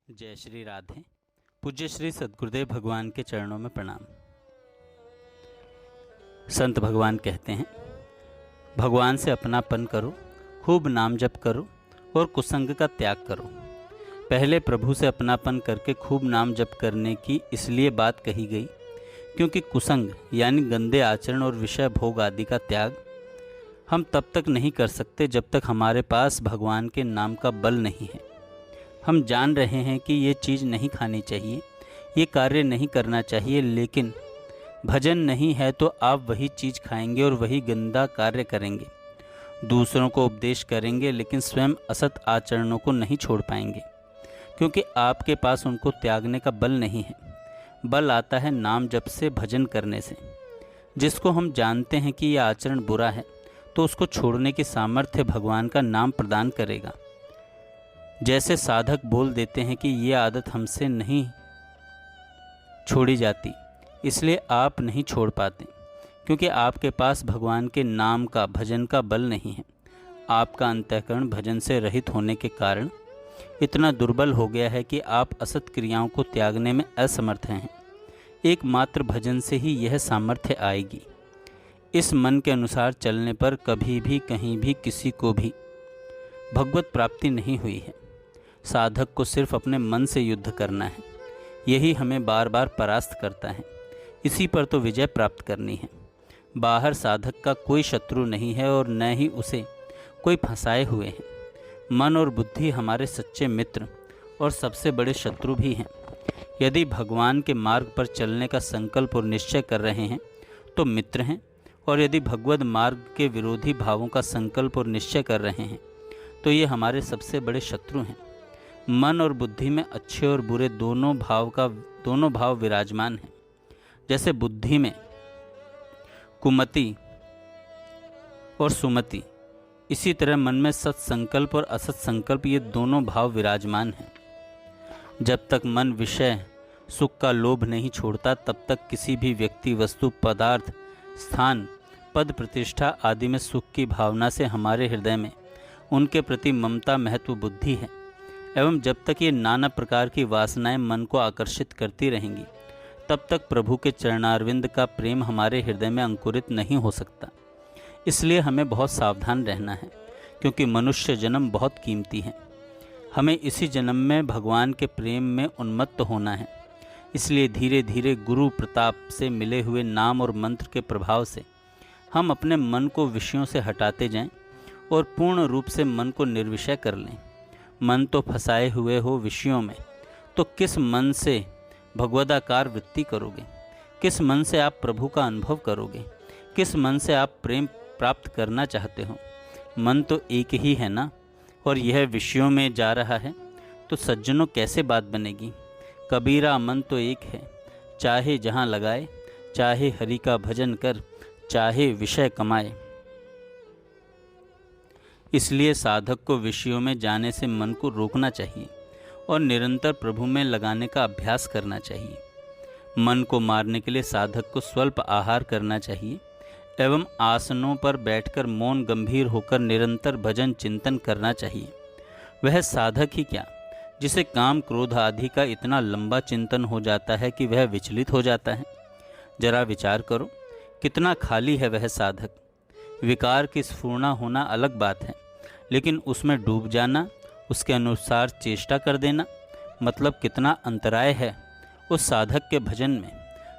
जय श्री राधे। पूज्य श्री सद्गुरुदेव भगवान के चरणों में प्रणाम। संत भगवान कहते हैं, भगवान से अपनापन करो, खूब नाम जप करो और कुसंग का त्याग करो। पहले प्रभु से अपनापन करके खूब नाम जप करने की इसलिए बात कही गई क्योंकि कुसंग यानी गंदे आचरण और विषय भोग आदि का त्याग हम तब तक नहीं कर सकते जब तक हमारे पास भगवान के नाम का बल नहीं है। हम जान रहे हैं कि ये चीज़ नहीं खानी चाहिए, ये कार्य नहीं करना चाहिए, लेकिन भजन नहीं है तो आप वही चीज़ खाएंगे और वही गंदा कार्य करेंगे। दूसरों को उपदेश करेंगे लेकिन स्वयं असत आचरणों को नहीं छोड़ पाएंगे क्योंकि आपके पास उनको त्यागने का बल नहीं है। बल आता है नाम जप से, भजन करने से। जिसको हम जानते हैं कि यह आचरण बुरा है तो उसको छोड़ने की सामर्थ्य भगवान का नाम प्रदान करेगा। जैसे साधक बोल देते हैं कि ये आदत हमसे नहीं छोड़ी जाती, इसलिए आप नहीं छोड़ पाते क्योंकि आपके पास भगवान के नाम का, भजन का बल नहीं है। आपका अंतःकरण भजन से रहित होने के कारण इतना दुर्बल हो गया है कि आप असत क्रियाओं को त्यागने में असमर्थ हैं। एकमात्र भजन से ही यह सामर्थ्य आएगी। इस मन के अनुसार चलने पर कभी भी कहीं भी किसी को भी भगवत प्राप्ति नहीं हुई है। साधक को सिर्फ अपने मन से युद्ध करना है, यही हमें बार बार परास्त करता है। इसी पर तो विजय प्राप्त करनी है। बाहर साधक का कोई शत्रु नहीं है और न ही उसे कोई फंसाए हुए हैं। मन और बुद्धि हमारे सच्चे मित्र और सबसे बड़े शत्रु भी हैं। यदि भगवान के मार्ग पर चलने का संकल्प और निश्चय कर रहे हैं तो मित्र हैं, और यदि भगवद मार्ग के विरोधी भावों का संकल्प और निश्चय कर रहे हैं तो ये हमारे सबसे बड़े शत्रु हैं। मन और बुद्धि में अच्छे और बुरे दोनों भाव विराजमान हैं। जैसे बुद्धि में कुमति और सुमति, इसी तरह मन में सत्संकल्प और असत संकल्प, ये दोनों भाव विराजमान हैं। जब तक मन विषय सुख का लोभ नहीं छोड़ता तब तक किसी भी व्यक्ति, वस्तु, पदार्थ, स्थान, पद, प्रतिष्ठा आदि में सुख की भावना से हमारे हृदय में उनके प्रति ममता, महत्व, बुद्धि है। एवं जब तक ये नाना प्रकार की वासनाएं मन को आकर्षित करती रहेंगी तब तक प्रभु के चरणारविंद का प्रेम हमारे हृदय में अंकुरित नहीं हो सकता। इसलिए हमें बहुत सावधान रहना है क्योंकि मनुष्य जन्म बहुत कीमती है। हमें इसी जन्म में भगवान के प्रेम में उन्मत्त होना है। इसलिए धीरे धीरे गुरु प्रताप से मिले हुए नाम और मंत्र के प्रभाव से हम अपने मन को विषयों से हटाते जाएं और पूर्ण रूप से मन को निर्विषय कर लें। मन तो फंसाए हुए हो विषयों में, तो किस मन से भगवदाकार वृत्ति करोगे? किस मन से आप प्रभु का अनुभव करोगे? किस मन से आप प्रेम प्राप्त करना चाहते हो? मन तो एक ही है ना, और यह विषयों में जा रहा है तो सज्जनों कैसे बात बनेगी? कबीरा मन तो एक है, चाहे जहाँ लगाए, चाहे हरि का भजन कर, चाहे विषय कमाए। इसलिए साधक को विषयों में जाने से मन को रोकना चाहिए और निरंतर प्रभु में लगाने का अभ्यास करना चाहिए। मन को मारने के लिए साधक को स्वल्प आहार करना चाहिए एवं आसनों पर बैठकर मौन गंभीर होकर निरंतर भजन चिंतन करना चाहिए। वह साधक ही क्या, जिसे काम क्रोध आदि का इतना लंबा चिंतन हो जाता है कि वह विचलित हो जाता है। जरा विचार करो, कितना खाली है वह साधक। विकार की स्फुरना होना अलग बात है, लेकिन उसमें डूब जाना, उसके अनुसार चेष्टा कर देना, मतलब कितना अंतराय है उस साधक के भजन में।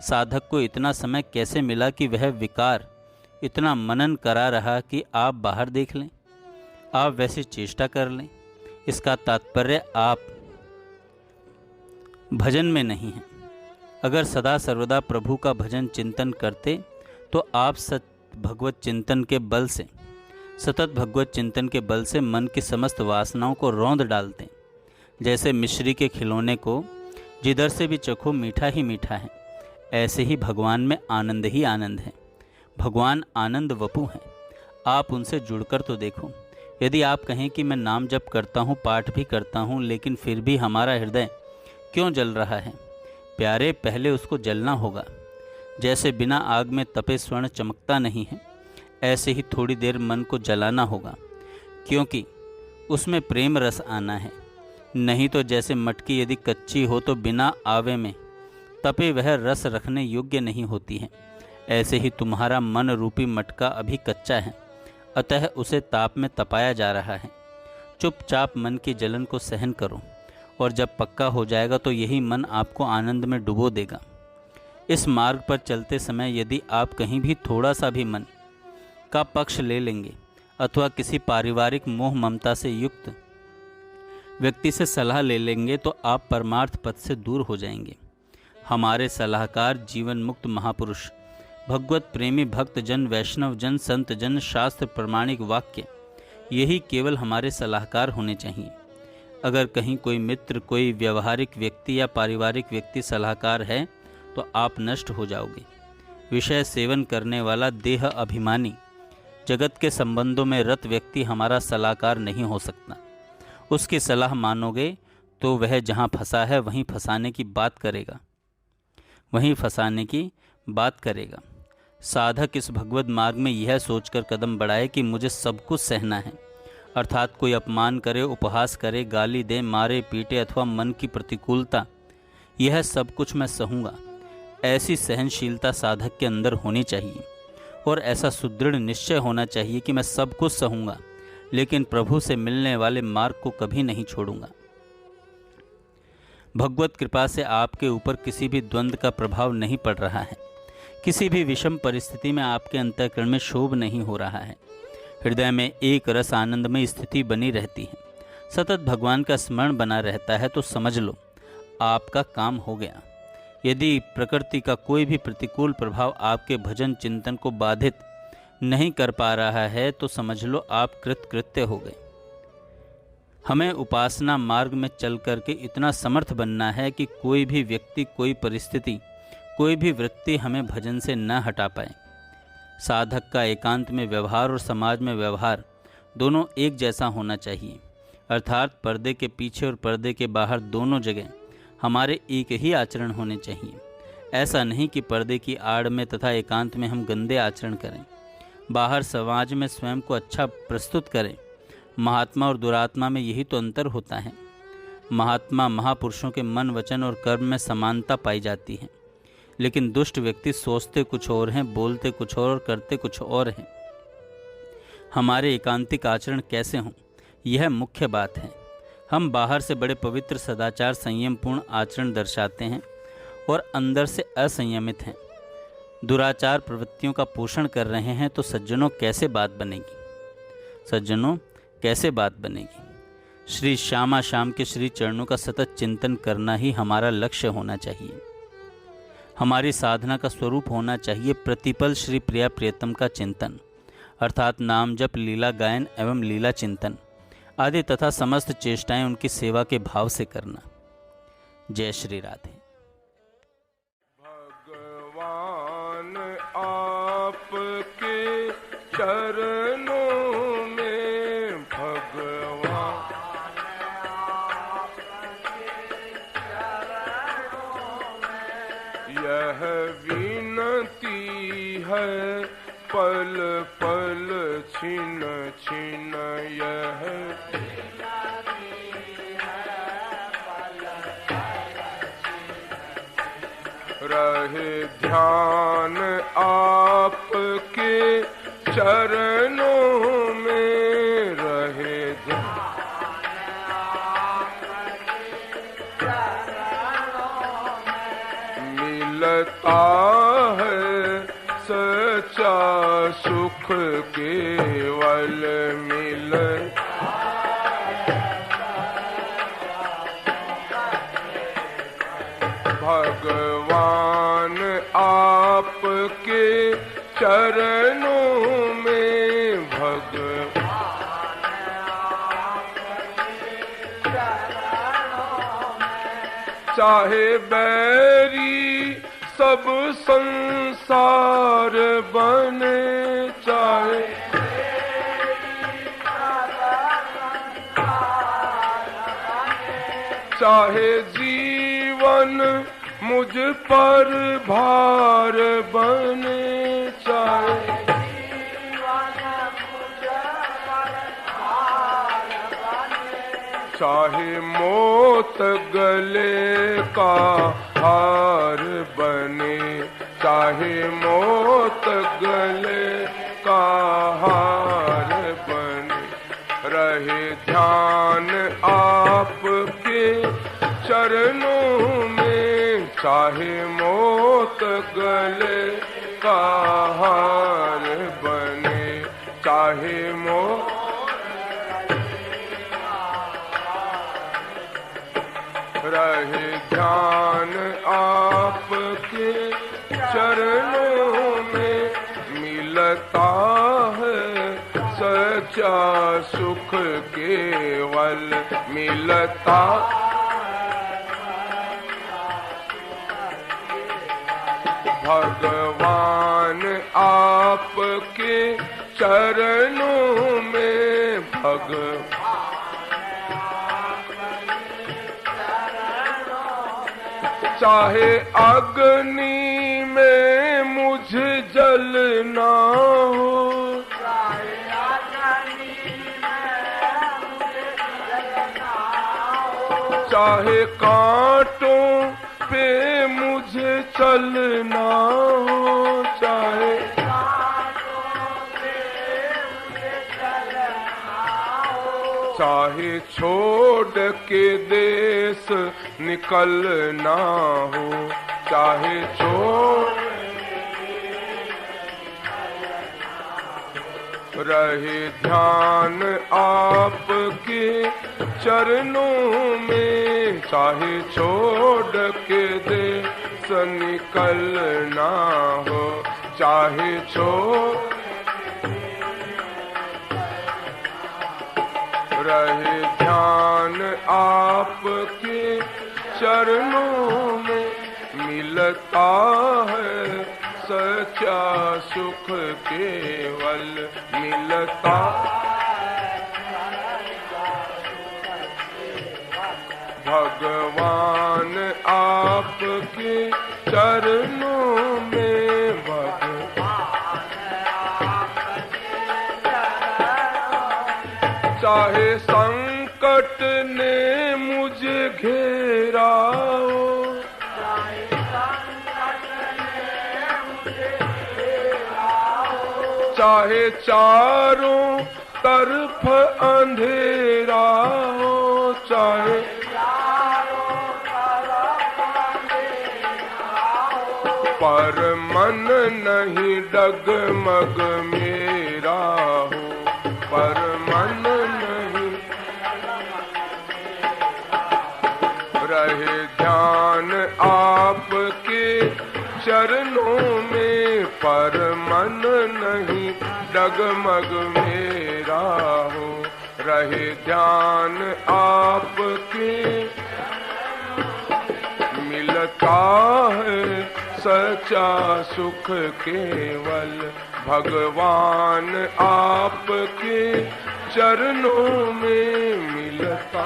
साधक को इतना समय कैसे मिला कि वह विकार इतना मनन करा रहा कि आप बाहर देख लें, आप वैसी चेष्टा कर लें। इसका तात्पर्य आप भजन में नहीं हैं। अगर सदा सर्वदा प्रभु का भजन चिंतन करते तो आप सतत भगवत चिंतन के बल से मन की समस्त वासनाओं को रौंद डालते। जैसे मिश्री के खिलौने को जिधर से भी चखो मीठा ही मीठा है, ऐसे ही भगवान में आनंद ही आनंद है। भगवान आनंद वपु हैं। आप उनसे जुड़कर तो देखो। यदि आप कहें कि मैं नाम जप करता हूँ, पाठ भी करता हूँ, लेकिन फिर भी हमारा हृदय क्यों जल रहा है? प्यारे, पहले उसको जलना होगा। जैसे बिना आग में तपे स्वर्ण चमकता नहीं है, ऐसे ही थोड़ी देर मन को जलाना होगा, क्योंकि उसमें प्रेम रस आना है। नहीं तो जैसे मटकी यदि कच्ची हो तो बिना आवे में तपे वह रस रखने योग्य नहीं होती है, ऐसे ही तुम्हारा मन रूपी मटका अभी कच्चा है, अतः उसे ताप में तपाया जा रहा है। चुपचाप मन की जलन को सहन करो, और जब पक्का हो जाएगा तो यही मन आपको आनंद में डुबो देगा। इस मार्ग पर चलते समय यदि आप कहीं भी थोड़ा सा भी मन का पक्ष ले लेंगे अथवा किसी पारिवारिक मोह ममता से युक्त व्यक्ति से सलाह ले लेंगे तो आप परमार्थ पथ से दूर हो जाएंगे। हमारे सलाहकार जीवन मुक्त महापुरुष, भगवत प्रेमी भक्त जन, वैष्णव जन, संत जन, शास्त्र प्रमाणिक वाक्य, यही केवल हमारे सलाहकार होने चाहिए। अगर कहीं कोई मित्र, कोई व्यवहारिक व्यक्ति या पारिवारिक व्यक्ति सलाहकार है तो आप नष्ट हो जाओगे। विषय सेवन करने वाला देह अभिमानी, जगत के संबंधों में रत व्यक्ति हमारा सलाहकार नहीं हो सकता। उसकी सलाह मानोगे तो वह जहाँ फंसा है वहीं फंसाने की बात करेगा। साधक इस भगवत मार्ग में यह सोचकर कदम बढ़ाए कि मुझे सब कुछ सहना है, अर्थात कोई अपमान करे, उपहास करे, गाली दे, मारे पीटे अथवा मन की प्रतिकूलता, यह सब कुछ मैं सहूँगा। ऐसी सहनशीलता साधक के अंदर होनी चाहिए और ऐसा सुदृढ़ निश्चय होना चाहिए कि मैं सब कुछ सहूँगा, लेकिन प्रभु से मिलने वाले मार्ग को कभी नहीं छोड़ूंगा। भगवत कृपा से आपके ऊपर किसी भी द्वंद्व का प्रभाव नहीं पड़ रहा है, किसी भी विषम परिस्थिति में आपके अंतःकरण में क्षोभ नहीं हो रहा है। हृदय में एक रस आनंदमय स्थिति बनी रहती है, सतत भगवान का स्मरण बना रहता है, तो समझ लो आपका काम हो गया। यदि प्रकृति का कोई भी प्रतिकूल प्रभाव आपके भजन चिंतन को बाधित नहीं कर पा रहा है तो समझ लो आप कृतकृत्य हो गए। हमें उपासना मार्ग में चल करके इतना समर्थ बनना है कि कोई भी व्यक्ति, कोई परिस्थिति, कोई भी वृत्ति हमें भजन से न हटा पाए। साधक का एकांत में व्यवहार और समाज में व्यवहार दोनों एक जैसा होना चाहिए, अर्थात पर्दे के पीछे और पर्दे के बाहर दोनों जगह हमारे एक ही आचरण होने चाहिए। ऐसा नहीं कि पर्दे की आड़ में तथा एकांत में हम गंदे आचरण करें, बाहर समाज में स्वयं को अच्छा प्रस्तुत करें। महात्मा और दुरात्मा में यही तो अंतर होता है। महात्मा महापुरुषों के मन, वचन और कर्म में समानता पाई जाती है, लेकिन दुष्ट व्यक्ति सोचते कुछ और हैं, बोलते कुछ और करते कुछ और हैं। हमारे एकांतिक आचरण कैसे हों, यह मुख्य बात है। हम बाहर से बड़े पवित्र, सदाचार, संयमपूर्ण आचरण दर्शाते हैं और अंदर से असंयमित हैं, दुराचार प्रवृत्तियों का पोषण कर रहे हैं, तो सज्जनों कैसे बात बनेगी? श्री श्यामा श्याम के श्री चरणों का सतत चिंतन करना ही हमारा लक्ष्य होना चाहिए। हमारी साधना का स्वरूप होना चाहिए प्रतिपल श्री प्रिया प्रियतम का चिंतन, अर्थात नाम जप, लीला गायन एवं लीला चिंतन आदि तथा समस्त चेष्टाएं उनकी सेवा के भाव से करना। जय श्री राधे। भगवान आपके चरणों में, भगवान यह विनती है पल पल छिन छिन, यह रहे ध्यान आपके चरणों में, रहे ध्यान आपके चरणों में। मिलता है सच्चा सुख केवल मिलता भगवान आपके चरणों में, भगवान आपके चरणों में। चाहे बैरी सब संसार बने, चाहे जीवन मुझ पर भार बने, चाहे चाहे मोत गले का हार बने, चाहे मोत गले का हार बने, रहे ध्यान आपके चरणों में, चाहे मोत गले का हार बने, चाहे मोत रहे ध्यान आपके चरणों में, मिलता है सच्चा सुख केवल, मिलता भगवान आपके चरणों में, चाहे अग्नि में मुझे जलना हो, चाहे कांटों पे मुझे चलना हो, चाहे चाहे छोड़ के देश निकलना हो, चाहे छोड़ रहे ध्यान आपके चरणों में, चाहे छोड़ के देश निकलना हो, चाहे छोड़ रहे ध्यान आपके चरणों में, मिलता है सच्चा सुख केवल, मिलता भगवान आपके चरणों में, चाहे संकट ने मुझे घेरा हो, चाहे चारों तरफ अंधेरा हो, चाहे पर मन नहीं डगमग मेरा हो, पर मन नहीं रहे ध्यान आपके चरणों में, पर मन नहीं डगमग मेरा हो, रहे ध्यान आपके, मिलता है सच्चा सुख केवल, भगवान आपके चरणों में, मिलता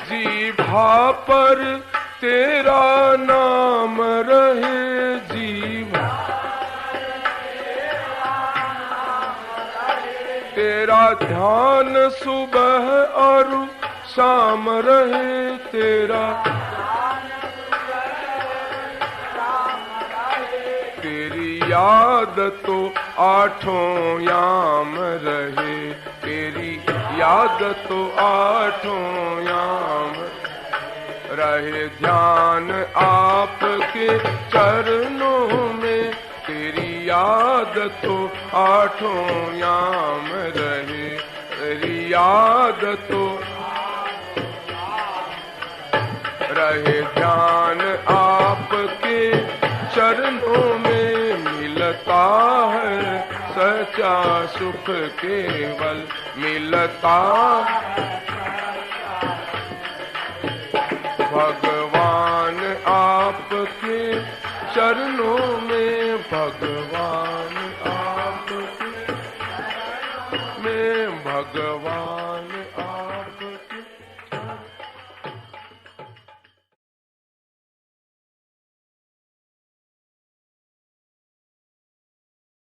जीभा पर तेरा नाम रहे, जीभा तेरा ध्यान सुबह और शाम रहे, तेरा तेरी याद तो आठों याम रहे, तेरी याद तो आठों याम रहे, ध्यान आपके चरणों में, तेरी याद तो आठों याम रहे, तेरी याद तो रहे, ध्यान आपके चरणों में, मिलता है सच्चा सुख केवल, मिलता भगवान आपके चरणों में, भगवान आपके में, भगवान